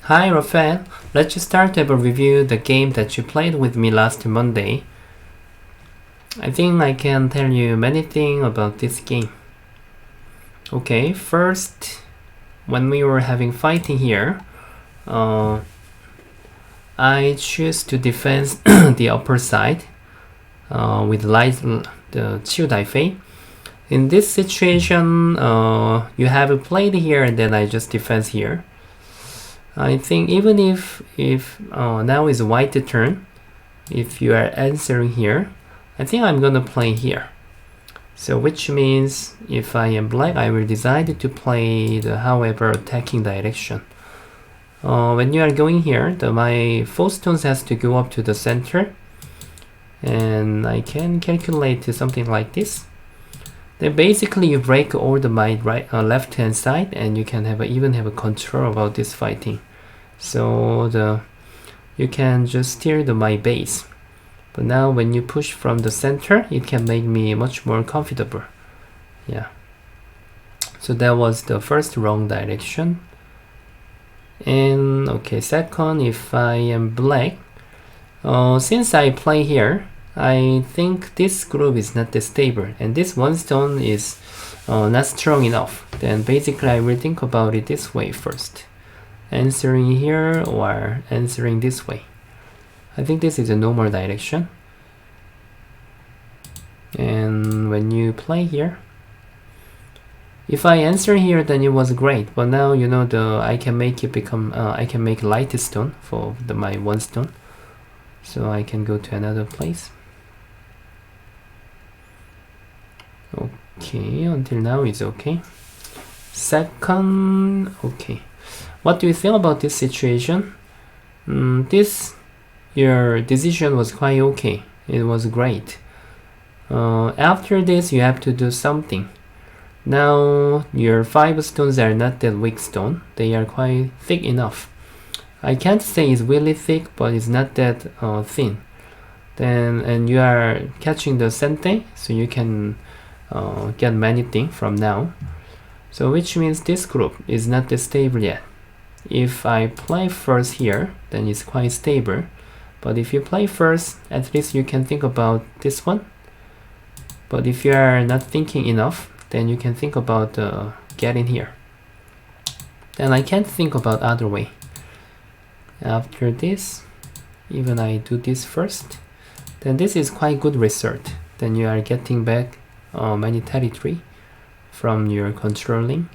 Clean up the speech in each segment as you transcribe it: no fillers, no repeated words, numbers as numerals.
Hi Raphael, let's just start to have a review the game that you played with me last Monday. I think I can tell you many things about this game. Okay, first, when we were having fighting here, I choose to defend the upper side with the Chiu Fei. In this situation, you have played here and then I just defend here. I think even if now is white turn, if you are answering here, I think I'm gonna play here. So which means if I am black, I will decide to play the however attacking direction. When you are going here, my 4 stones has to go up to the center, and I can calculate something like this. Then basically you break all the my left hand side, and you can even have a control about this fighting. So you can just steer my base. But now when you push from the center, it can make me much more comfortable. Yeah. So that was the first wrong direction. And okay, second, if I am black, since I play here, I think this group is not that stable, and this one stone is not strong enough. Then basically I will think about it this way first. Answering here or answering this way. I think this is a normal direction. And when you play here, if I answer here, then it was great. But now you know I can make it become I can make light stone for my one stone, so I can go to another place. Okay, until now it's okay. Second, okay. What do you think about this situation? Your decision was quite okay. It was great. After this, you have to do something. Now, your 5 stones are not that weak stone. They are quite thick enough. I can't say it's really thick, but it's not that thin. And you are catching the sente, so you can get many things from now. So which means this group is not that stable yet. If I play first here, then it's quite stable. But if you play first, at least you can think about this one. But if you are not thinking enough, then you can think about getting here. Then I can't think about other way. After this, even I do this first, then this is quite good result. Then you are getting back many territory from your controlling.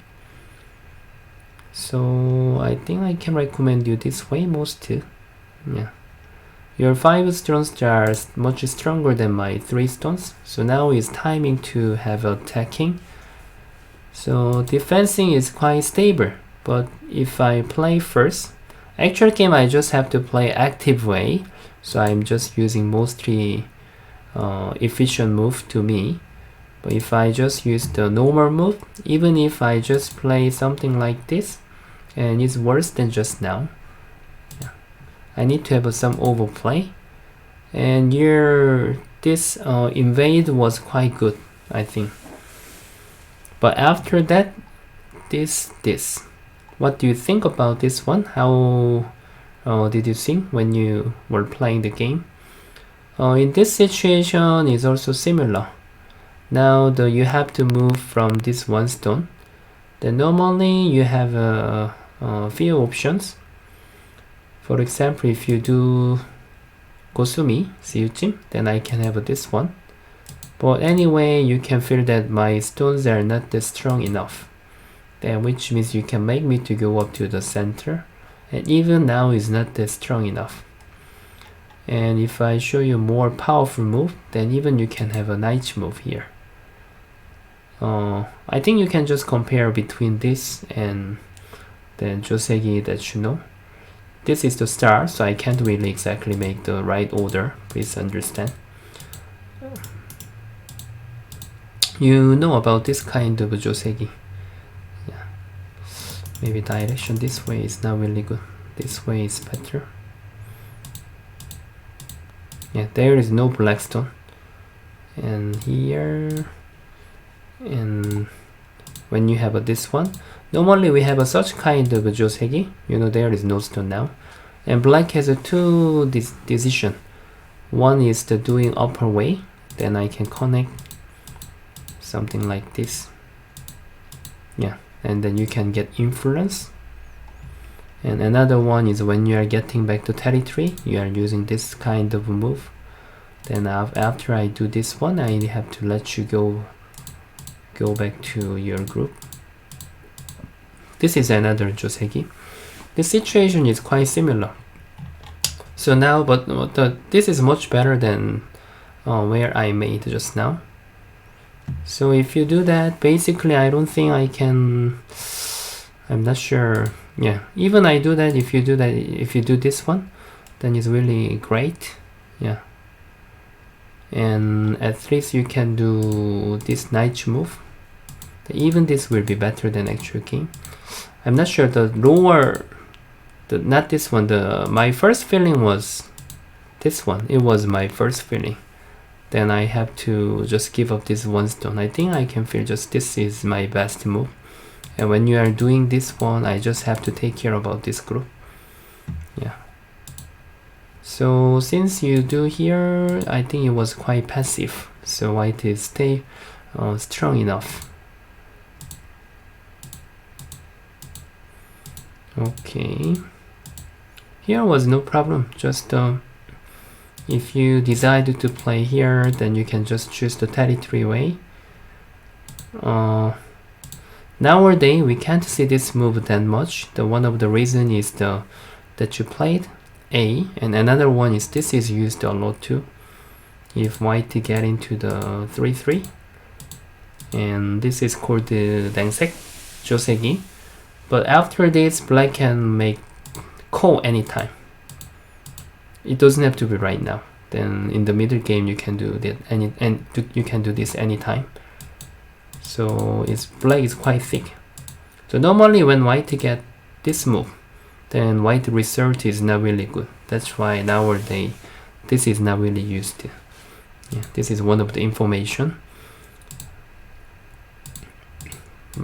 So I think I can recommend you this way most too. Yeah. Your 5 stones are much stronger than my 3 stones. So now it's timing to have attacking. So defending is quite stable. But if I play first, actual game I just have to play active way. So I'm just using mostly efficient move to me. But if I just use the normal move, even if I just play something like this, and it's worse than just now, yeah. I need to have some overplay. And this invade was quite good, I think. But after that, this. What do you think about this one? How did you think when you were playing the game? In this situation, is also similar. Now you have to move from this one stone. Then normally you have a few options. For example, if you do Gosumi, Siuchim, then I can have this one. But anyway, you can feel that my stones are not that strong enough. Then which means you can make me to go up to the center. And even now is not that strong enough. And if I show you more powerful move, then even you can have a knight move here. I think you can just compare between this and the Joseki that you know. This is the star, so I can't really exactly make the right order. Please understand. You know about this kind of Joseki. Yeah. Maybe direction this way is not really good. This way is better. Yeah, there is no black stone. And here, and when you have this one, Normally we have such kind of joseki, you know, there is no stone now. And black has two decision. One is the doing upper way, then I can connect something like this. Yeah, and then you can get influence. And another one is when you are getting back to territory, you are using this kind of move. Then after I do this one, I have to let you go back to your group. This is another joseki. The situation is quite similar. So now, but this is much better than where I made just now. So if you do that, basically I don't think I can, I'm not sure. Yeah, even I do that, if you do this one, then it's really great. Yeah. And at least you can do this knight move. Even this will be better than actual game. I'm not sure the lower, not this one, my first feeling was this one. It was my first feeling. Then I have to just give up this one stone. I think I can feel just this is my best move. And when you are doing this one, I just have to take care about this group. Yeah. So since you do here, I think it was quite passive. So white is stay strong enough. Okay. Here was no problem. Just if you decide to play here, then you can just choose the territory way. Nowadays we can't see this move that much. One of the reason is that you played A, and another one is this is used a lot too. If white get into the 3-3, and this is called the Dangsek Joseki. But after this, black can make call anytime. It doesn't have to be right now. Then in the middle game you can do that, and you can do this anytime. So black is quite thick. So normally when white get this move, then white result is not really good. That's why nowadays this is not really used. Yeah, this is one of the information.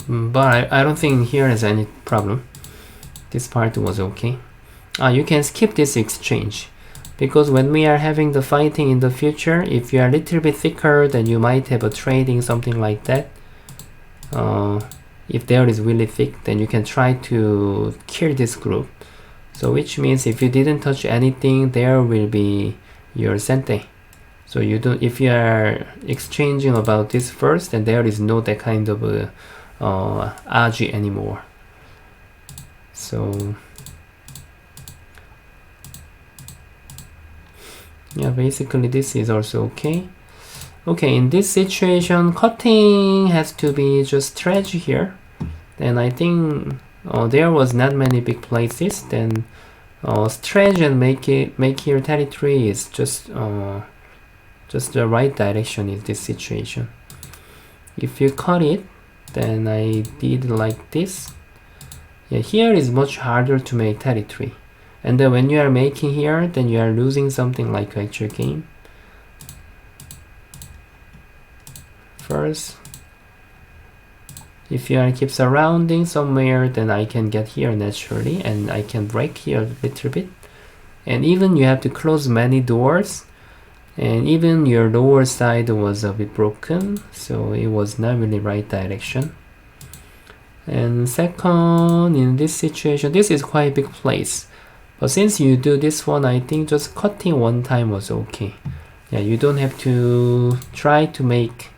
But I don't think here is any problem. This part was okay. You can skip this exchange, because when we are having the fighting in the future, if you are a little bit thicker, then you might have a trading, something like that. If there is really thick, then you can try to kill this group. So which means if you didn't touch anything, there will be your sente. So you don't, if you are exchanging about this first, then there is no that kind of aji anymore. So yeah, basically this is also okay. Okay, in this situation, cutting has to be just stretch here. Then I think there was not many big places. Then stretch and make here territory is just the right direction in this situation. If you cut it, then I did like this. Yeah, here is much harder to make territory. And then when you are making here, then you are losing something like actual game. First, if you are keep surrounding somewhere, then I can get here naturally, and I can break here a little bit. And even you have to close many doors, and even your lower side was a bit broken, so it was not really right direction. And second, in this situation, this is quite a big place, but since you do this one, I think just cutting one time was okay. Yeah, you don't have to try to make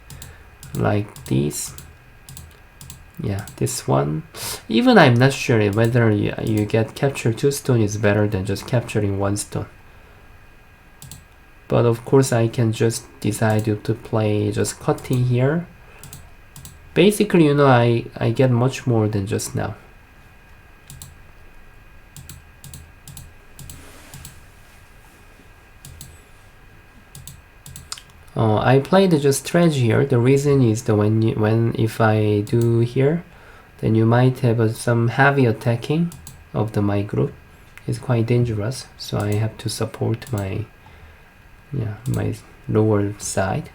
like this. Yeah, this one, even I'm not sure whether you get capture 2 stone is better than just capturing 1 stone. But of course I can just decide to play just cutting here. Basically, you know, I get much more than just now. I played just strategy here. The reason is that if I do here, then you might have some heavy attacking of my group. It's quite dangerous, so I have to support my lower side.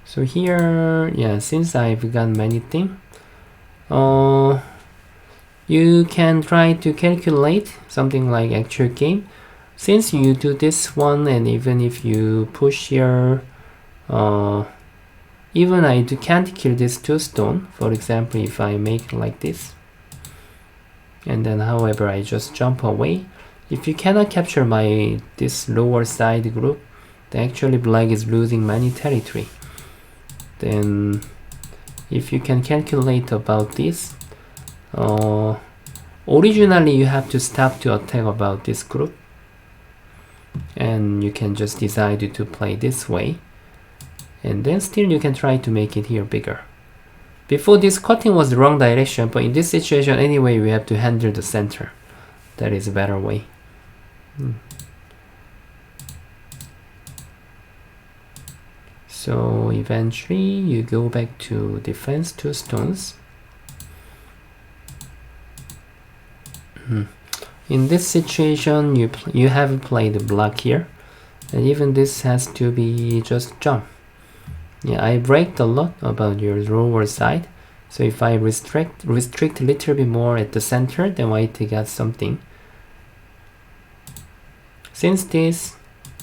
So here, yeah, since I've got many things, you can try to calculate something like actual game. Since you do this one, and even if you push here, even I can't kill this 2 stone. For example, if I make like this, and then however I just jump away, if you cannot capture this lower side group, then actually black is losing many territory. Then if you can calculate about this, originally you have to stop to attack about this group, and you can just decide to play this way, and then still you can try to make it here bigger. Before, this cutting was the wrong direction, but in this situation anyway we have to handle the center. That is a better way. So eventually you go back to defense 2 stones. In this situation you have played black here, and even this has to be just jump. Yeah, I braked a lot about your lower side, so if I restrict a little bit more at the center, then white got something. Since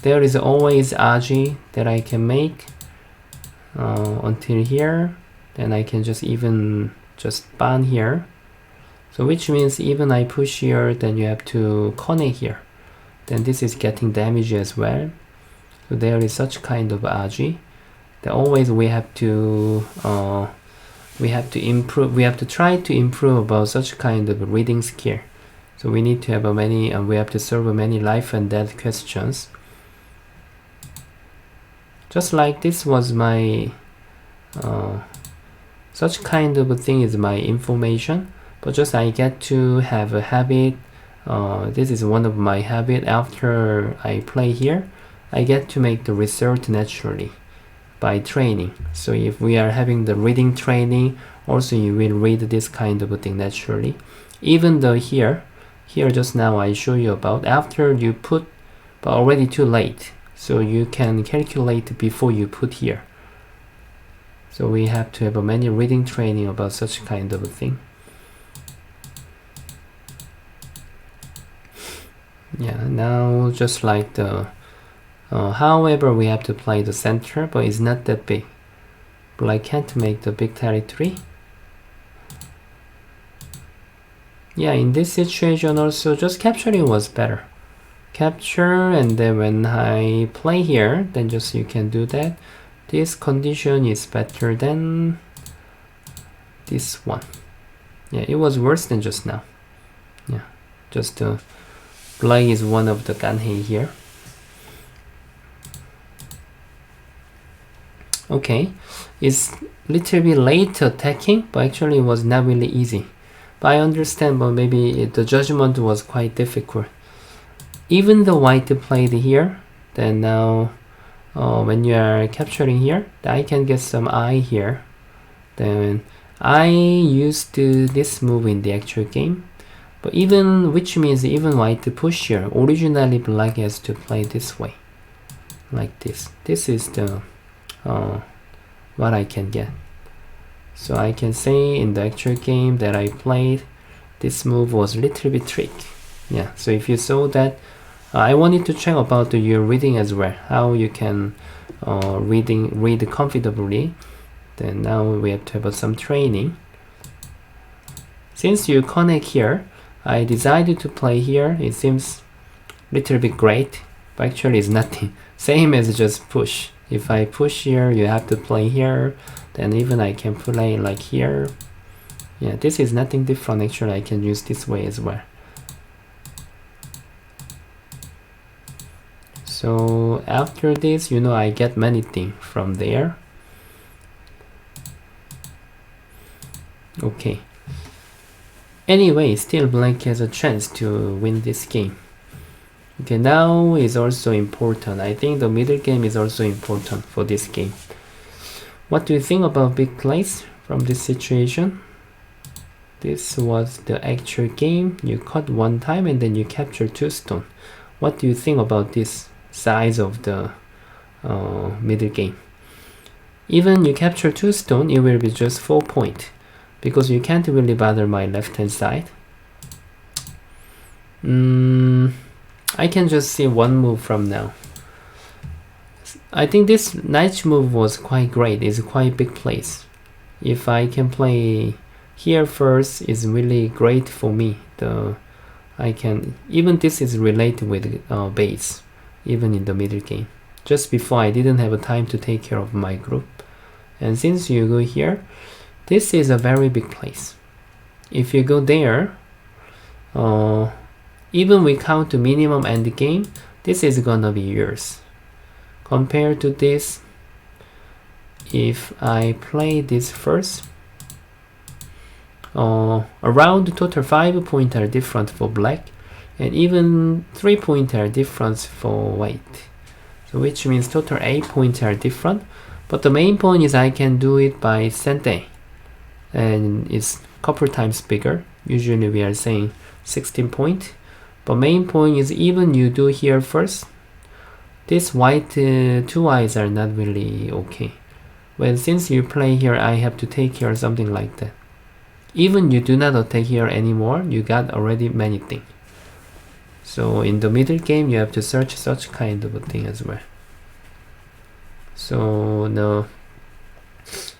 there is always Aji that I can make until here, then I can just ban here. So which means even I push here, then you have to connect here. Then this is getting damage as well. So there is such kind of Aji that always we have to improve. We have to try to improve about such kind of reading skill. So we need to have we have to solve many life and death questions. Just like this was my such kind of a thing is my information, but just I get to have a habit. This is one of my habit. After I play here, I get to make the result naturally by training. So if we are having the reading training, also you will read this kind of a thing naturally. Even though here just now I show you about after you put, but already too late. So you can calculate before you put here. So we have to have a many reading training about such kind of a thing. Yeah, now just like the however we have to play the center, but it's not that big. But I can't make the big territory. Yeah, in this situation also just capturing was better. Capture, and then when I play here, then just you can do that. This condition is better than this one. Yeah, it was worse than just now. Yeah, just black is one of the ganhei here. Okay, it's little bit late attacking, but actually it was not really easy. But I understand, but maybe the judgment was quite difficult. Even though white played here, then now when you are capturing here, I can get some eye here. Then I used this move in the actual game, but which means even white push here, originally black has to play this way, like this. This is the what I can get. So I can say in the actual game that I played, this move was a little bit trick. Yeah, so if you saw that, I wanted to check about your reading as well, how you can read comfortably. Then now we have to have some training. Since you connect here, I decided to play here. It seems a little bit great, but actually it's nothing. Same as just push. If I push here, you have to play here. Then even I can play like here. Yeah, this is nothing different. Actually, I can use this way as well. So after this, I get many things from there. Okay. Anyway, still black has a chance to win this game. Okay, now is also important. I think the middle game is also important for this game. What do you think about big plays from this situation? This was the actual game. You cut one time and then you capture 2 stone. What do you think about this size of the middle game? Even you capture 2 stone, it will be just 4 points. because you can't really bother my left hand side. I can just see one move from now. I think this knight move was quite great. It's quite big place. If I can play here first, is really great for me. I can, even this is related with base, even in the middle game. Just before, I didn't have a time to take care of my group. And since you go here, this is a very big place. If you go there, even we count the minimum end game, this is gonna be yours. Compared to this, if I play this first, around total 5 points are different for black, and even 3 points are different for white. So which means total 8 points are different. But the main point is I can do it by Sente, and it's couple times bigger. Usually we are saying 16 points. But main point is even you do here first, this white two eyes are not really okay. Well, since you play here, I have to take care of something like that. Even you do not attack here anymore, you got already many things. So in the middle game, you have to search such kind of a thing as well. So now,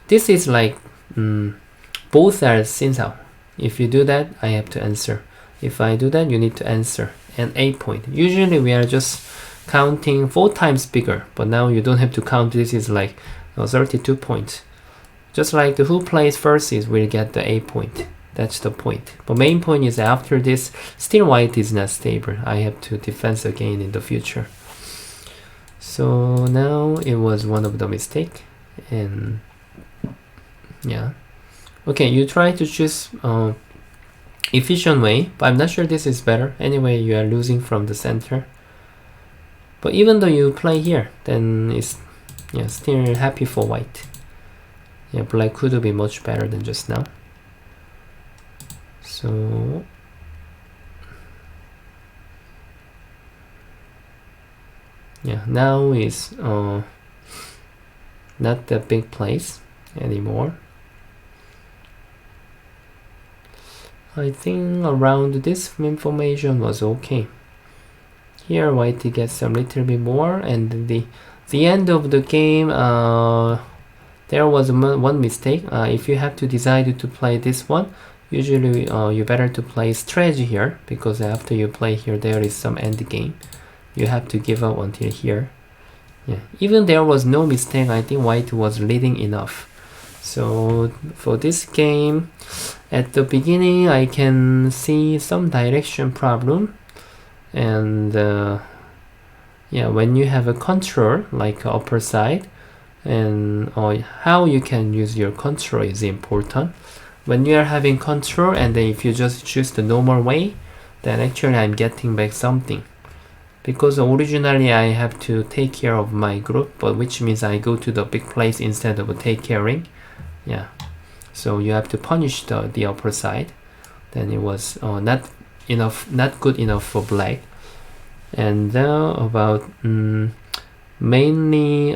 this is like, both are Sinsao. If you do that, I have to answer. If I do that, you need to answer. And 8 points. Usually we are just counting 4 times bigger, but now you don't have to count. This is like 32 points. Just like who plays first is will get the 8 point. That's the point. But main point is after this, still white is not stable. I have to defense again in the future. So now it was one of the mistake, and yeah. Okay, you try to choose efficient way, but I'm not sure this is better. Anyway, you are losing from the center. But even though you play here, then it's still happy for white. Yeah, black could be much better than just now. So yeah, now is not the big place anymore. I think around this information was okay. Here white gets a little bit more, and the end of the game, there was one mistake. If you have to decide to play this one, usually you better to play strategy here, because after you play here there is some end game. You have to give up until here. Yeah, even there was no mistake, I think white was leading enough. So for this game, at the beginning I can see some direction problem, and yeah, when you have a control like upper side, and how you can use your control is important. When you are having control and then if you just choose the normal way, then actually I'm getting back something, because originally I have to take care of my group, but which means I go to the big place instead of take caring. Yeah, so you have to punish the upper side. Then it was not good enough for black. And about mainly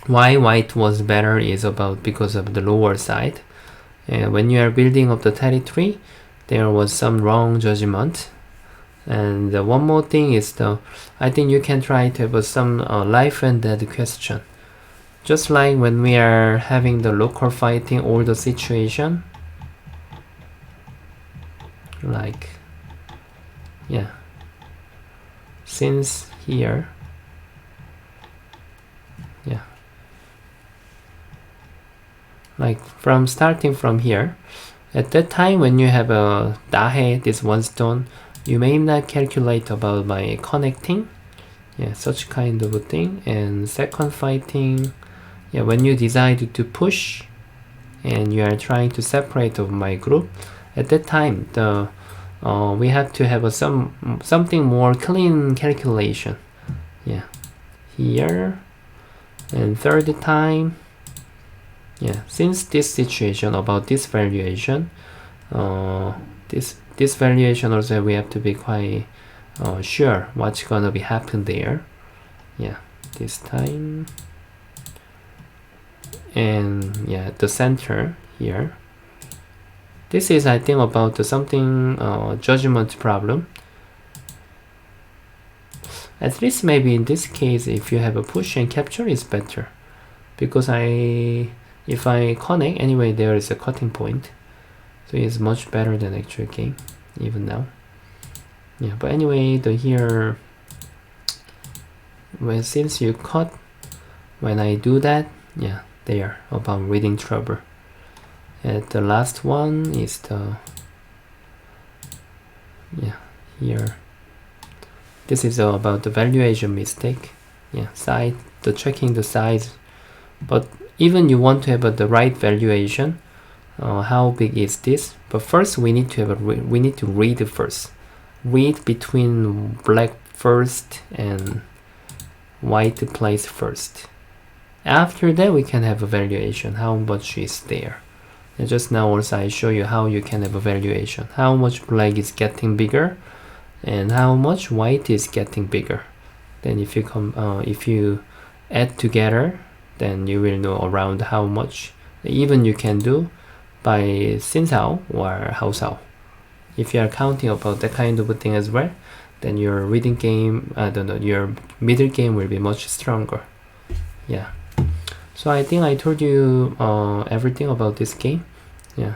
why white was better is about because of the lower side. And when you are building up the territory, there was some wrong judgment. And one more thing is I think you can try to have some life and death question. Just like when we are having the local fighting or the situation, like, yeah, since here, yeah, like starting from here, at that time when you have a dahe, this one stone, you may not calculate about my connecting, yeah, such kind of a thing. And second fighting, yeah, when you decide to push and you are trying to separate of my group, at that time we have to have something more clean calculation. Yeah, here. And third time, yeah, since this situation about this valuation, this valuation also we have to be quite sure what's gonna be happen there. Yeah, this time. And yeah, the center here, This is, I think, about something judgment problem. At least maybe in this case, if you have a push and capture, is better, because if I connect anyway, there is a cutting point, so it's much better than actual game even now. Yeah, but anyway, here since you cut, when I do that, yeah, there about reading trouble. And the last one is here. This is about the valuation mistake. Yeah, checking the size. But even you want to have the right valuation, how big is this? But first we need to have we need to read first. Read between black first and white place first. After that we can have a valuation, how much is there. And just now also I show you how you can have a valuation, how much black is getting bigger and how much white is getting bigger. Then if you add together, then you will know around how much. Even you can do by Sinsao or Haosao. If you are counting about that kind of a thing as well, then your reading game, your middle game will be much stronger. Yeah. So I think I told you everything about this game. Yeah.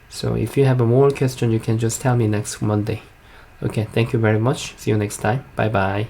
So if you have a more question, you can just tell me next Monday. Okay, thank you very much. See you next time. Bye bye.